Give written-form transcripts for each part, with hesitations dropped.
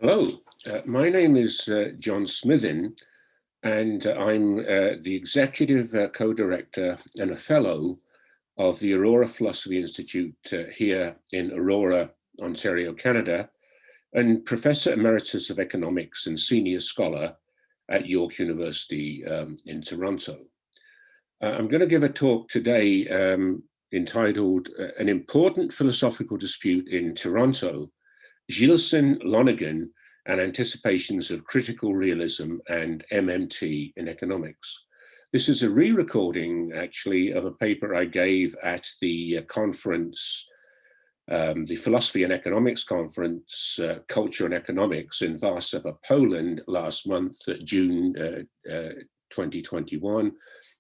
Hello, my name is John Smithin, and I'm the Executive Co-Director and a Fellow of the Aurora Philosophy Institute here in Aurora, Ontario, Canada, and Professor Emeritus of Economics and Senior Scholar at York University in Toronto. I'm going to give a talk today entitled An Important Philosophical Dispute in Toronto, Gilson, Lonergan, and Anticipations of Critical Realism and MMT in Economics. This is a re-recording, actually, of a paper I gave at the conference, the Philosophy and Economics Conference, Culture and Economics in Warsaw, Poland last month, June 2021.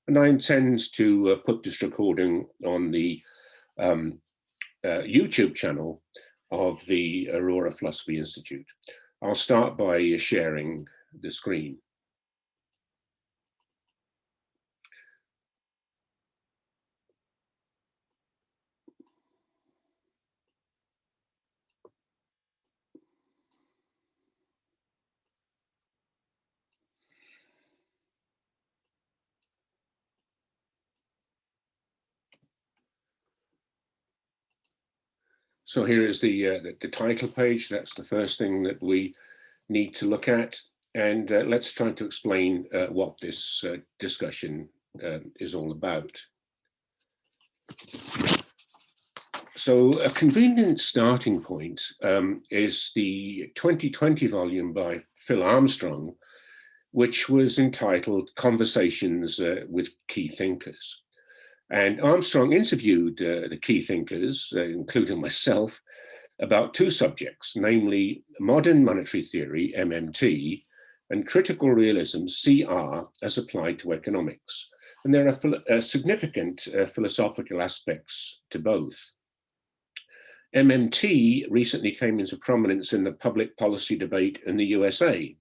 And I intend to put this recording on the YouTube channel of the Aurora Philosophy Institute. I'll start by sharing the screen. So here is the title page. That's the first thing that we need to look at. And let's try to explain what this discussion is all about. So a convenient starting point is the 2020 volume by Phil Armstrong, which was entitled Conversations with Key Thinkers. And Armstrong interviewed the key thinkers, including myself, about two subjects, namely modern monetary theory, MMT, and critical realism, CR, as applied to economics. And there are significant philosophical aspects to both. MMT recently came into prominence in the public policy debate in the USA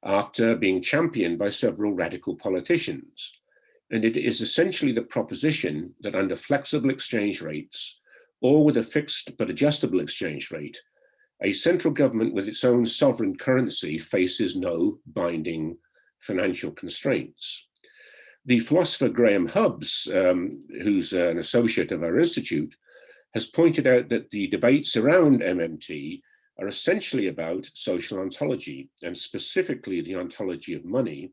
after being championed by several radical politicians. And it is essentially the proposition that under flexible exchange rates, or with a fixed but adjustable exchange rate, a central government with its own sovereign currency faces no binding financial constraints. The philosopher Graham Hubbs, who's an associate of our institute, has pointed out that the debates around MMT are essentially about social ontology, and specifically the ontology of money,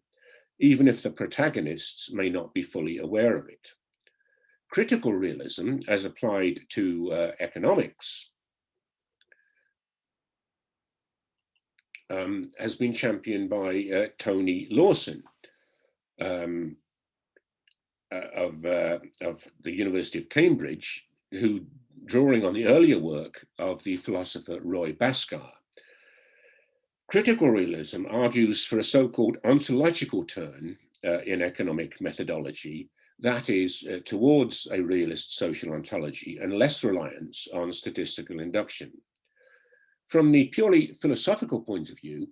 even if the protagonists may not be fully aware of it. Critical realism, as applied to economics, has been championed by Tony Lawson of the University of Cambridge, who, drawing on the earlier work of the philosopher Roy Bhaskar. Critical realism argues for a so-called ontological turn in economic methodology, that is, towards a realist social ontology and less reliance on statistical induction. From the purely philosophical point of view,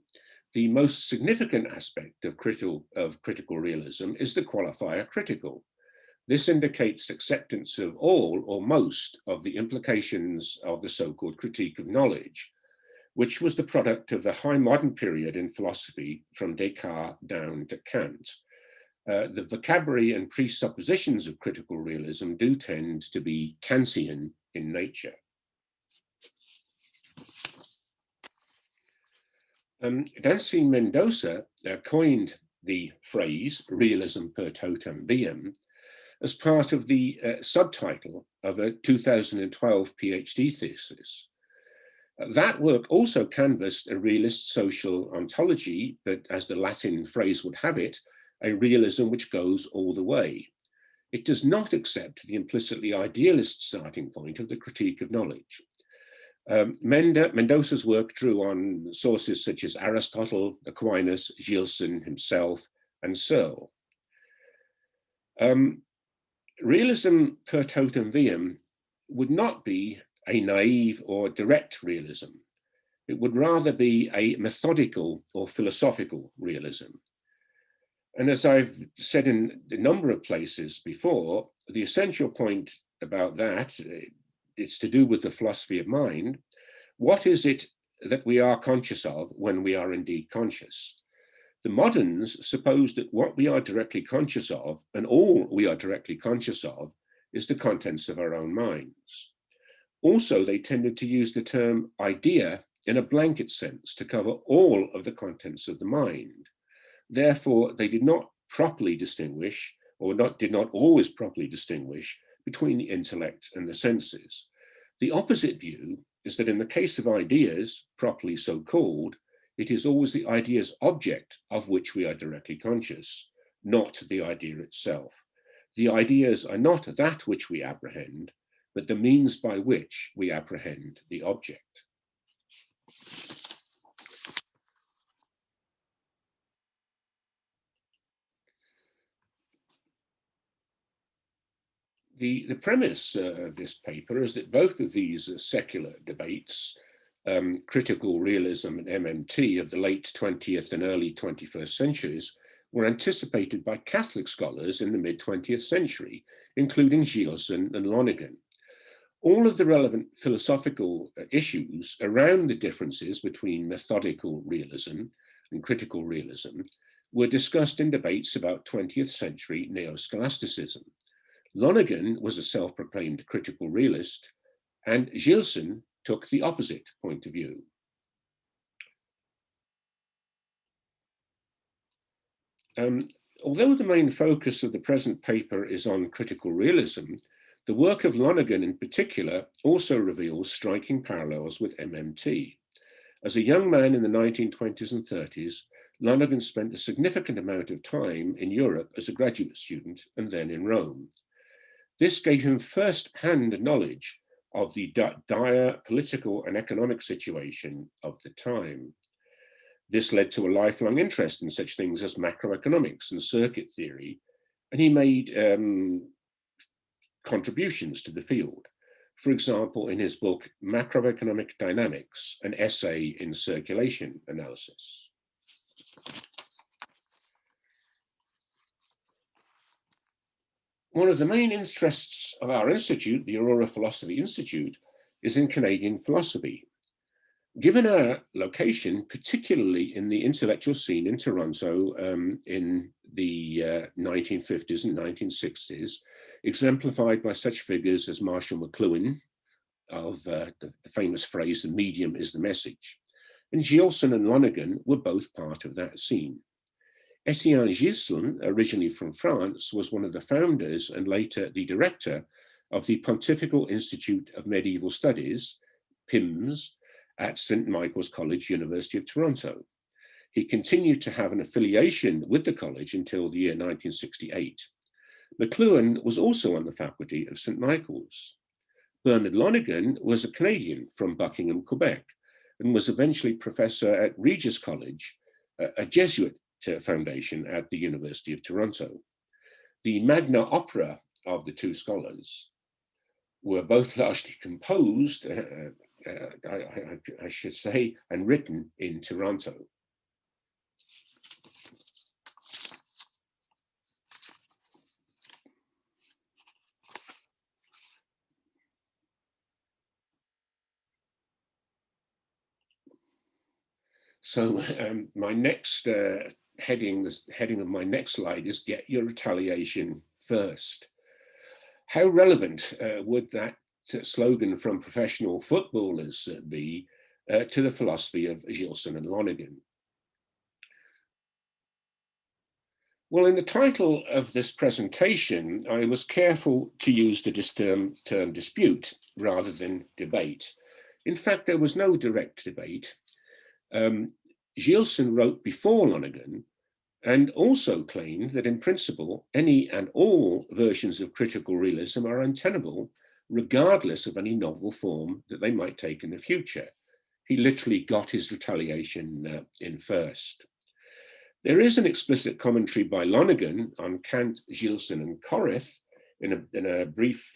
the most significant aspect of critical realism is the qualifier critical. This indicates acceptance of all or most of the implications of the so-called critique of knowledge, which was the product of the high modern period in philosophy from Descartes down to Kant. The vocabulary and presuppositions of critical realism do tend to be Kantian in nature. Nancy Mendoza coined the phrase realism per totam viam as part of the subtitle of a 2012 PhD thesis. That work also canvassed a realist social ontology, but as the Latin phrase would have it, a realism which goes all the way. It does not accept the implicitly idealist starting point of the critique of knowledge. Mendoza's work drew on sources such as Aristotle, Aquinas, Gilson himself, and Searle. Realism per totam viam would not be a naive or direct realism. It would rather be a methodical or philosophical realism. And as I've said in a number of places before, the essential point about that, it's to do with the philosophy of mind. What is it that we are conscious of when we are indeed conscious. The moderns suppose that what we are directly conscious of, and all we are directly conscious of, is the contents of our own minds. Also, they tended to use the term idea in a blanket sense to cover all of the contents of the mind. Therefore, they did not properly distinguish, or did not always properly distinguish, between the intellect and the senses. The opposite view is that in the case of ideas, properly so called, it is always the idea's object of which we are directly conscious, not the idea itself. The ideas are not that which we apprehend, but the means by which we apprehend the object. The premise of this paper is that both of these secular debates, critical realism and MMT of the late 20th and early 21st centuries, were anticipated by Catholic scholars in the mid-20th century, including Gilson and Lonergan. All of the relevant philosophical issues around the differences between methodical realism and critical realism were discussed in debates about 20th century neo-scholasticism. Lonergan was a self-proclaimed critical realist, and Gilson took the opposite point of view. Although the main focus of the present paper is on critical realism, the work of Lonergan in particular also reveals striking parallels with MMT. As a young man in the 1920s and 30s, Lonergan spent a significant amount of time in Europe as a graduate student and then in Rome. This gave him first-hand knowledge of the dire political and economic situation of the time. This led to a lifelong interest in such things as macroeconomics and circuit theory, and he made contributions to the field. For example, in his book, Macroeconomic Dynamics, an essay in circulation analysis. One of the main interests of our institute, the Aurora Philosophy Institute, is in Canadian philosophy. Given our location, particularly in the intellectual scene in Toronto in the 1950s and 1960s, exemplified by such figures as Marshall McLuhan, of the famous phrase, "the medium is the message," and Gilson and Lonergan were both part of that scene. Etienne Gilson, originally from France, was one of the founders and later the director of the Pontifical Institute of Medieval Studies, PIMS, at St. Michael's College, University of Toronto. He continued to have an affiliation with the college until the year 1968. McLuhan was also on the faculty of St. Michael's. Bernard Lonergan was a Canadian from Buckingham, Quebec, and was eventually professor at Regis College, a Jesuit foundation at the University of Toronto. The magna opera of the two scholars were both largely composed, I should say, and written in Toronto. So my next heading of my next slide is "Get Your Retaliation First." How relevant would that slogan from professional footballers be to the philosophy of Gilson and Lonergan? Well, in the title of this presentation, I was careful to use the term dispute rather than debate. In fact, there was no direct debate. Gilson wrote before Lonergan and also claimed that in principle, any and all versions of critical realism are untenable, regardless of any novel form that they might take in the future. He literally got his retaliation in first. There is an explicit commentary by Lonergan on Kant, Gilson, and Korith in a brief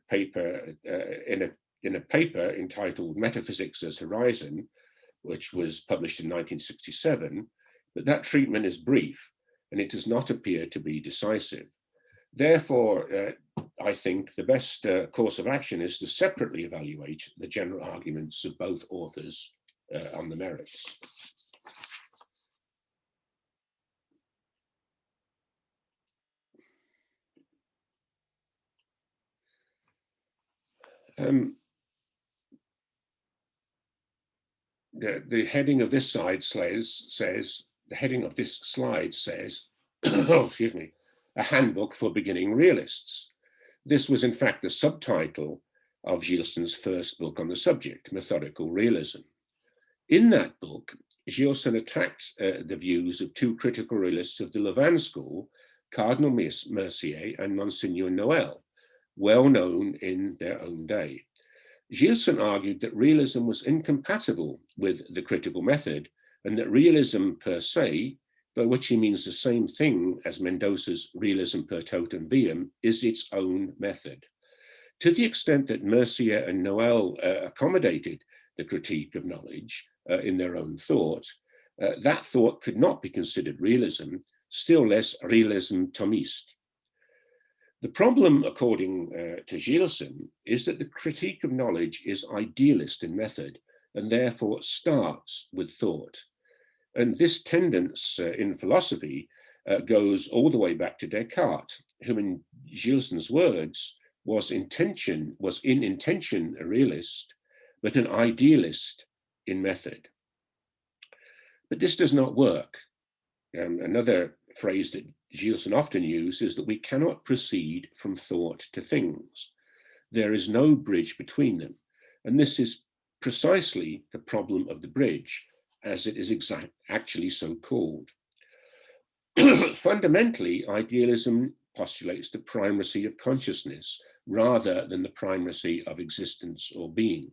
paper, in a paper entitled Metaphysics as Horizon, which was published in 1967, but that treatment is brief and it does not appear to be decisive. Therefore, I think the best course of action is to separately evaluate the general arguments of both authors on the merits. The heading of this slide says, oh, excuse me, a handbook for beginning realists. This was in fact the subtitle of Gilson's first book on the subject, Methodical Realism. In that book, Gilson attacked the views of two critical realists of the Louvain school, Cardinal Mercier and Monsignor Noël, well known in their own day. Gilson argued that realism was incompatible with the critical method, and that realism per se, by which he means the same thing as Mendoza's realism per totam viam, is its own method. To the extent that Mercier and Noël accommodated the critique of knowledge in their own thought, that thought could not be considered realism, still less realism thomiste. The problem, according to Gilson, is that the critique of knowledge is idealist in method and therefore starts with thought. And this tendency in philosophy goes all the way back to Descartes, who in Gilson's words was in intention a realist, but an idealist in method. But this does not work. Another phrase that Gilson often used is that we cannot proceed from thought to things. There is no bridge between them. And this is precisely the problem of the bridge, as it is actually so called. Fundamentally, idealism postulates the primacy of consciousness rather than the primacy of existence or being.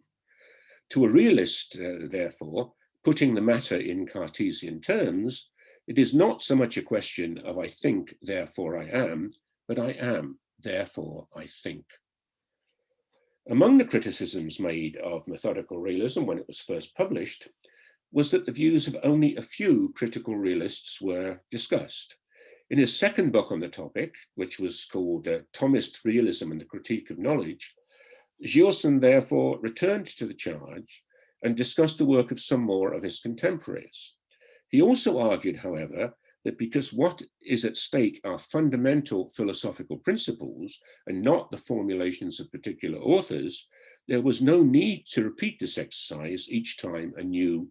To a realist, therefore, putting the matter in Cartesian terms, it is not so much a question of I think, therefore I am, but I am, therefore I think. Among the criticisms made of methodical realism when it was first published was that the views of only a few critical realists were discussed. In his second book on the topic, which was called Thomist Realism and the Critique of Knowledge, Gilson therefore returned to the charge and discussed the work of some more of his contemporaries. He also argued, however, that because what is at stake are fundamental philosophical principles and not the formulations of particular authors, there was no need to repeat this exercise each time a new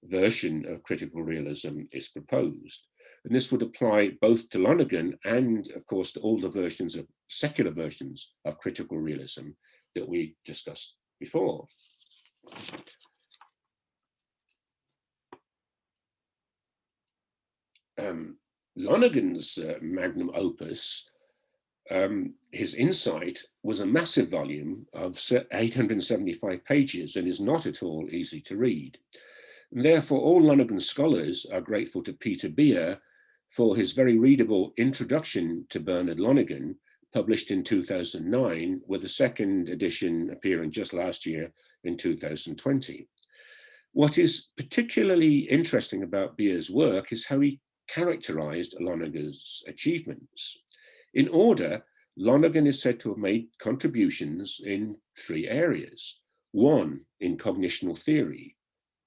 version of critical realism is proposed. And this would apply both to Lonergan and, of course, to all the secular versions of critical realism that we discussed before. Lonergan's magnum opus, his Insight, was a massive volume of 875 pages and is not at all easy to read. And therefore, all Lonergan scholars are grateful to Peter Beer for his very readable Introduction to Bernard Lonergan, published in 2009, with the second edition appearing just last year in 2020. What is particularly interesting about Beer's work is how he characterized Lonergan's achievements. In order, Lonergan is said to have made contributions in 3 areas. 1, in cognitional theory.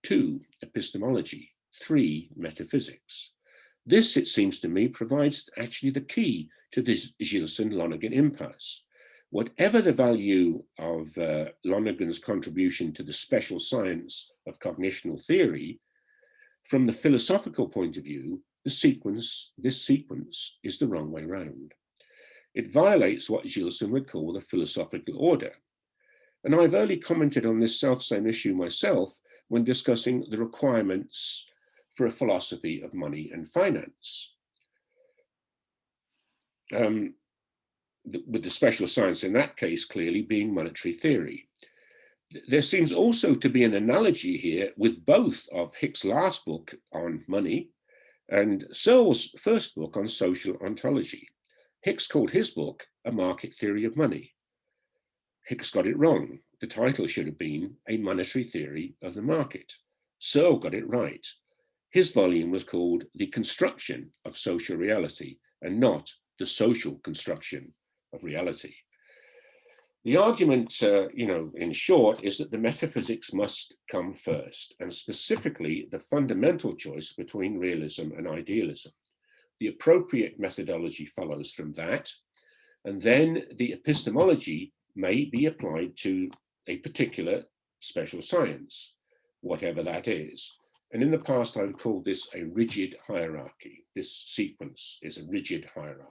2, epistemology. 3, metaphysics. This, it seems to me, provides actually the key to this Gilson-Lonergan impasse. Whatever the value of Lonergan's contribution to the special science of cognitional theory, from the philosophical point of view, this sequence is the wrong way round. It violates what Gilson would call the philosophical order. And I've early commented on this selfsame issue myself when discussing the requirements for a philosophy of money and finance. With the special science in that case clearly being monetary theory. There seems also to be an analogy here with both of Hick's last book on money and Searle's first book on social ontology. Hicks called his book A Market Theory of Money. Hicks got it wrong. The title should have been A Monetary Theory of the Market. Searle got it right. His volume was called The Construction of Social Reality and not The Social Construction of Reality. The argument, in short, is that the metaphysics must come first, and specifically the fundamental choice between realism and idealism. The appropriate methodology follows from that, and then the epistemology may be applied to a particular special science, whatever that is. And in the past, I've called this a rigid hierarchy. This sequence is a rigid hierarchy.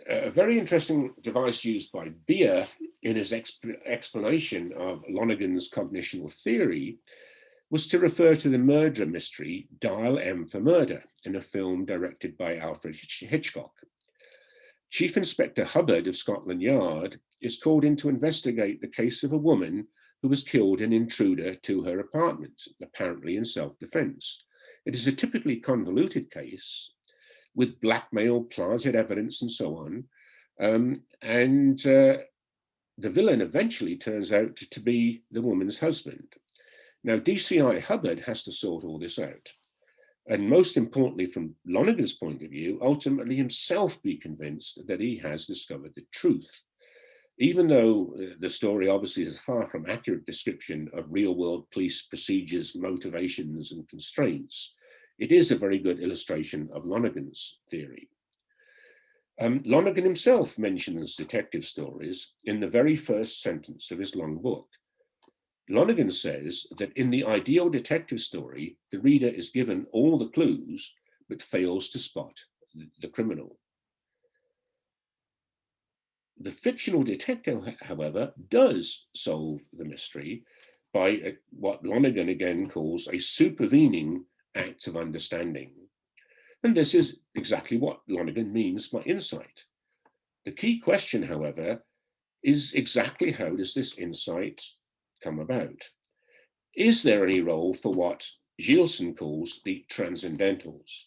A very interesting device used by Beer in his explanation of Lonergan's cognitional theory was to refer to the murder mystery Dial M for Murder in a film directed by Alfred Hitchcock. Chief Inspector Hubbard of Scotland Yard is called in to investigate the case of a woman who was killed an intruder to her apartment, apparently in self-defense. It is a typically convoluted case with blackmail, planted evidence, and so on. The villain eventually turns out to be the woman's husband. Now, DCI Hubbard has to sort all this out. And most importantly, from Lonergan's point of view, ultimately himself be convinced that he has discovered the truth. Even though the story obviously is a far from accurate description of real-world police procedures, motivations, and constraints, it is a very good illustration of Lonergan's theory. Lonergan himself mentions detective stories in the very first sentence of his long book. Lonergan says that in the ideal detective story, the reader is given all the clues, but fails to spot the criminal. The fictional detective, however, does solve the mystery by what Lonergan again calls a supervening act of understanding. And this is exactly what Lonergan means by insight. The key question, however, is exactly how does this insight come about? Is there any role for what Gilson calls the transcendentals?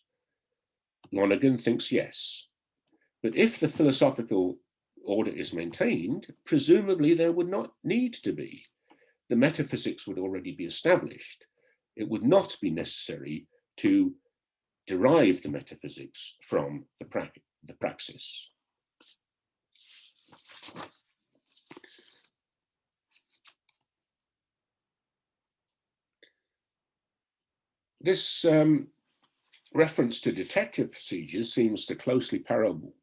Lonergan thinks yes. But if the philosophical order is maintained, presumably there would not need to be. The metaphysics would already be established. It would not be necessary to derive the metaphysics from the praxis. This reference to detective procedures seems to closely parallel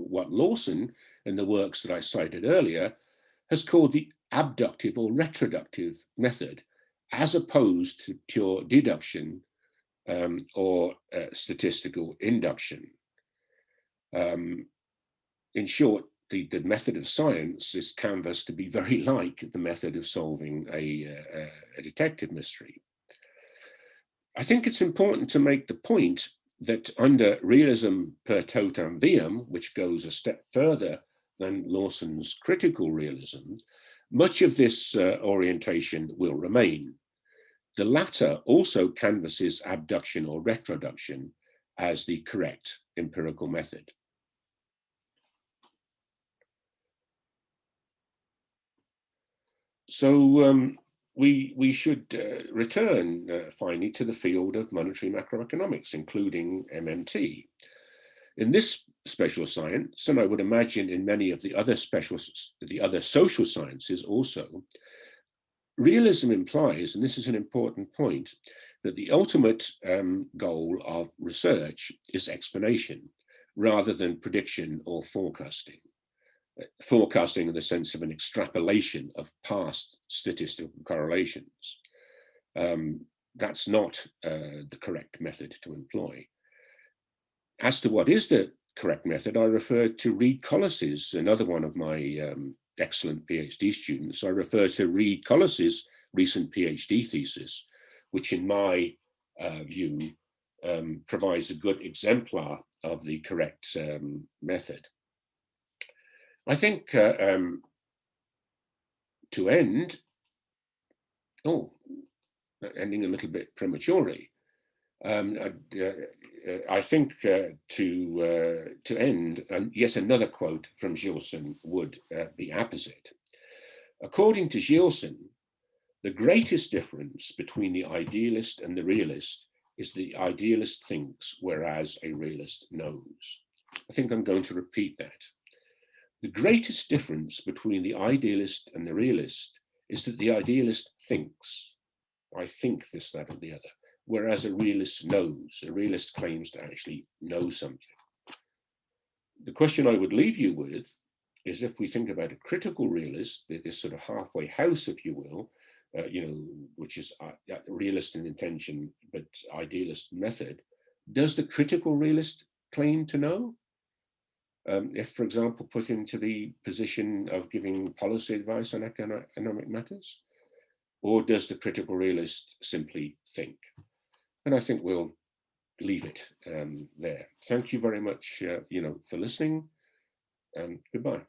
what Lawson, in the works that I cited earlier, has called the abductive or retroductive method, as opposed to pure deduction or statistical induction. In short, the method of science is canvassed to be very like the method of solving a detective mystery. I think it's important to make the point that under realism per totam viam, which goes a step further than Lawson's critical realism, much of this orientation will remain. The latter also canvasses abduction or retroduction as the correct empirical method. So we should return finally to the field of monetary macroeconomics, including MMT. In this special science, and I would imagine in many of the other social sciences also, realism implies, and this is an important point, that the ultimate goal of research is explanation rather than prediction or forecasting. Forecasting in the sense of an extrapolation of past statistical correlations. That's not the correct method to employ. As to what is the correct method, I refer to Reed Collis's, another one of my excellent PhD students. I refer to Reed Collis's recent PhD thesis, which in my view provides a good exemplar of the correct method. I think to end, ending a little bit prematurely, I think to end, yet another quote from Gilson would be apposite. According to Gilson, the greatest difference between the idealist and the realist is the idealist thinks, whereas a realist knows. I think I'm going to repeat that. The greatest difference between the idealist and the realist is that the idealist thinks. I think this, that, or the other, whereas a realist knows. A realist claims to actually know something. The question I would leave you with is, if we think about a critical realist, this sort of halfway house, if you will, which is realist in intention, but idealist method, does the critical realist claim to know? If, for example, put into the position of giving policy advice on economic matters? Or does the critical realist simply think? And I think we'll leave it there. Thank you very much, for listening, and goodbye.